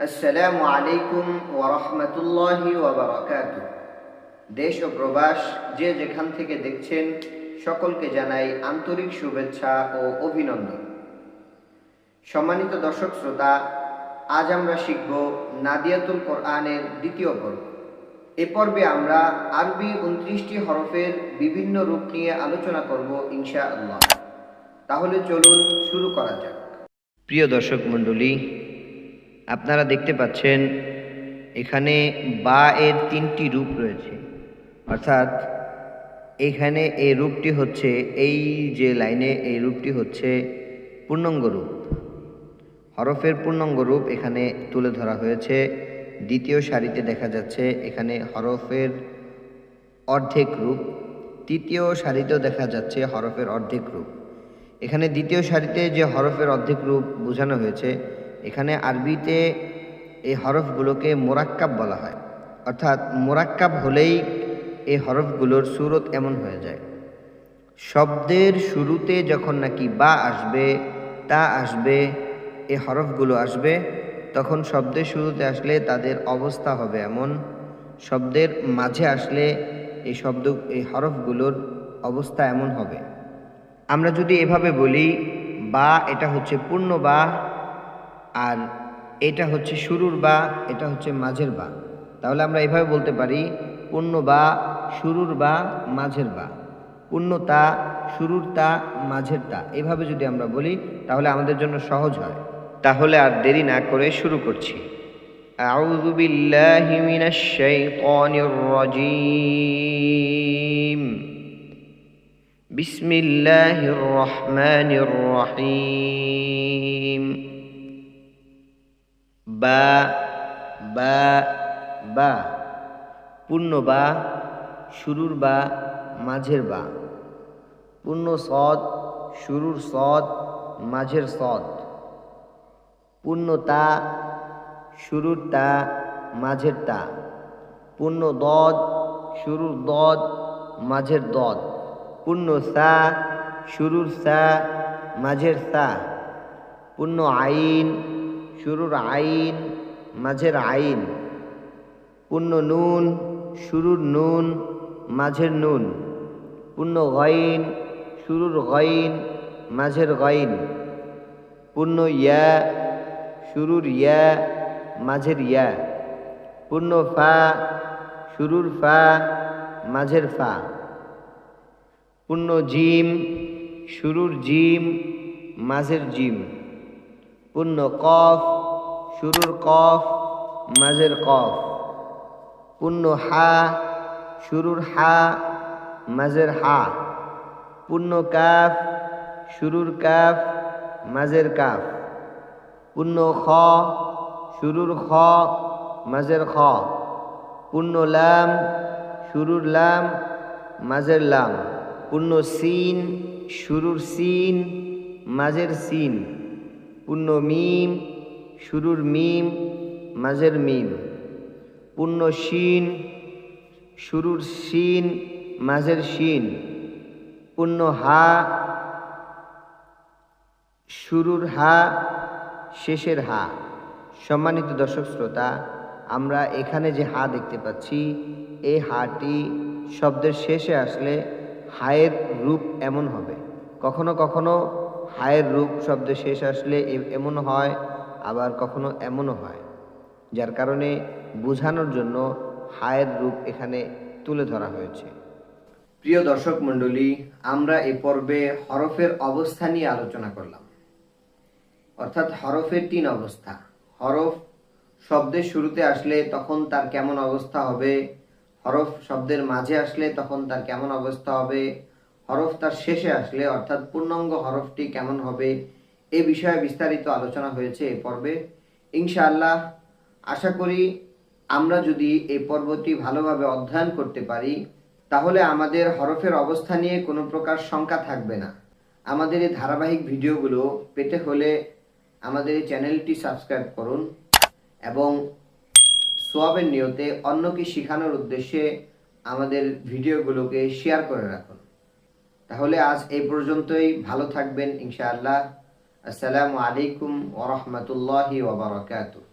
আসসালামু আলাইকুম ওয়া রাহমাতুল্লাহি ওয়া বারাকাতুহু। দেশ ও প্রবাস যে যেখান থেকে দেখছেন সকলকে জানাই আন্তরিক শুভেচ্ছা ও অভিনন্দন। সম্মানিত দর্শক শ্রোতা, আজ আমরা শিখব নাদিয়াতুল কোরআনের দ্বিতীয় পর্ব। এ পর্বে আমরা আরবি 29টি হরফের বিভিন্ন রূপ নিয়ে আলোচনা করব ইনশাআল্লাহ। তাহলে চলুন শুরু করা যাক। প্রিয় দর্শক মণ্ডলী, আপনারা দেখতে পাচ্ছেন এখানে বা এর 3টি রূপ রয়েছে, অর্থাৎ এখানে এই রূপটি হচ্ছে, এই যে লাইনে এই রূপটি হচ্ছে পূর্ণাঙ্গ রূপ। হরফের পূর্ণাঙ্গ রূপ এখানে তুলে ধরা হয়েছে। দ্বিতীয় সারিতে দেখা যাচ্ছে এখানে হরফের অর্ধেক রূপ, তৃতীয় সারিতেও দেখা যাচ্ছে হরফের অর্ধেক রূপ। এখানে দ্বিতীয় সারিতে যে হরফের অর্ধেক রূপ বোঝানো হয়েছে, এখানে আরবিতে এই হরফগুলোকে মোরাক্কাব বলা হয়। অর্থাৎ মোরাক্কাব হলেই এই হরফগুলোর সুরত এমন হয়ে যায়, শব্দের শুরুতে যখন নাকি বা আসবে, তা আসবে, এই হরফগুলো আসবে, তখন শব্দের শুরুতে আসলে তাদের অবস্থা হবে এমন, শব্দের মাঝে আসলে এই হরফগুলোর অবস্থা এমন হবে। আমরা যদি এভাবে বলি, বা এটা হচ্ছে পূর্ণ বা, আর এটা হচ্ছে শুরুর বা, এটা হচ্ছে মাঝের বা, তাহলে আমরা এভাবে বলতে পারি পূর্ণ বা, শুরুর বা, মাঝের বা, পূর্ণতা, শুরুর তা, মাঝের তা। এভাবে যদি আমরা বলি তাহলে আমাদের জন্য সহজ হয়। তাহলে আর দেরি না করে শুরু করছি। আউযু বিল্লাহি মিনাশ শাইতানির রাজীম। বিসমিল্লাহির রহমানির রহিম। বা বা বা, পূর্ণ বা, শুরুর বা, মাঝের বা, পূর্ণ সদ, শুরুর সদ, মাঝের সদ, পূর্ণ তা, শুরুর তা, মাঝের তা, পূর্ণ দদ, শুরুর দদ, মাঝের দদ, পূর্ণ সা, শুরুর সা, মাঝের সা, পূর্ণ আইন, শুরুর আইন, মাঝের আইন, পূর্ণ নুন, শুরুর নুন, মাঝের নুন, পূর্ণ গইন, শুরুর গইন, মাঝের গইন, পূর্ণ ইয়া, শুরুর ইয়া, মাঝের ইয়া, পূর্ণ ফা, শুরুর ফা, মাঝের ফা, পূর্ণ জিম, শুরুর জিম, মাঝের জিম, পূর্ণ কফ, শুরুর কফ, মাঝের কফ, পূর্ণ হা, শুরুর হা, মাঝের হা, পূর্ণ কাফ, শুরুর কাফ, মাঝের কাফ, পূর্ণ খ, শুরুর খ, মাঝের খ, পূর্ণ লাম, শুরুর লাম, মাঝের লাম, পূর্ণ সিন, শুরুর সিন, মাঝের সিন, পূর্ণ মিম, শুরুর মিম, মাঝের মিম, পূর্ণ শিন, শুরুর শিন, মাঝের শিন, পূর্ণ হা, শুরুর হা, শেষের হা। সম্মানিত দর্শক শ্রোতা, আমরা এখানে যে হা দেখতে পাচ্ছি, এই হাটি শব্দের শেষে আসলে হায়ের রূপ এমন হবে। কখনো কখনো হায়ের রূপ শব্দের শেষে আসলে এমন হয়, আবার কখনো এমনও হয়, যার কারণে বোঝানোর জন্য হায়ের রূপ এখানে তুলে ধরা হয়েছে। প্রিয় দর্শক মণ্ডলী, আমরা এ পর্বে হরফের অবস্থা নিয়ে আলোচনা করলাম। অর্থাৎ হরফের 3 অবস্থা। হরফ শব্দের শুরুতে আসলে তখন তার কেমন অবস্থা হবে, হরফ শব্দের মাঝে আসলে তখন তার কেমন অবস্থা হবে, হরফ তার শেষে আসলে অর্থাৎ পূর্ণাঙ্গ হরফটি কেমন হবে, এ বিষয়ে বিস্তারিত আলোচনা হয়েছে এই পর্বে। ইনশাআল্লাহ আশা করি আমরা যদি এই পর্বটি ভালোভাবে অধ্যয়ন করতে পারি, তাহলে আমাদের হরফের অবস্থা নিয়ে কোনো প্রকার শঙ্কা থাকবে না। আমাদের এই ধারাবাহিক ভিডিওগুলো পেতে হলে আমাদের এই চ্যানেলটি সাবস্ক্রাইব করুন এবং সোয়াবের নিয়তে অন্যকে শেখানোর উদ্দেশ্যে আমাদের ভিডিওগুলোকে শেয়ার করে রাখুন। তাহলে আজ এই পর্যন্তই। ভালো থাকবেন ইনশাআল্লাহ। আসসালামু আলাইকুম ওয়া রাহমাতুল্লাহি ওয়া বারাকাতুহু।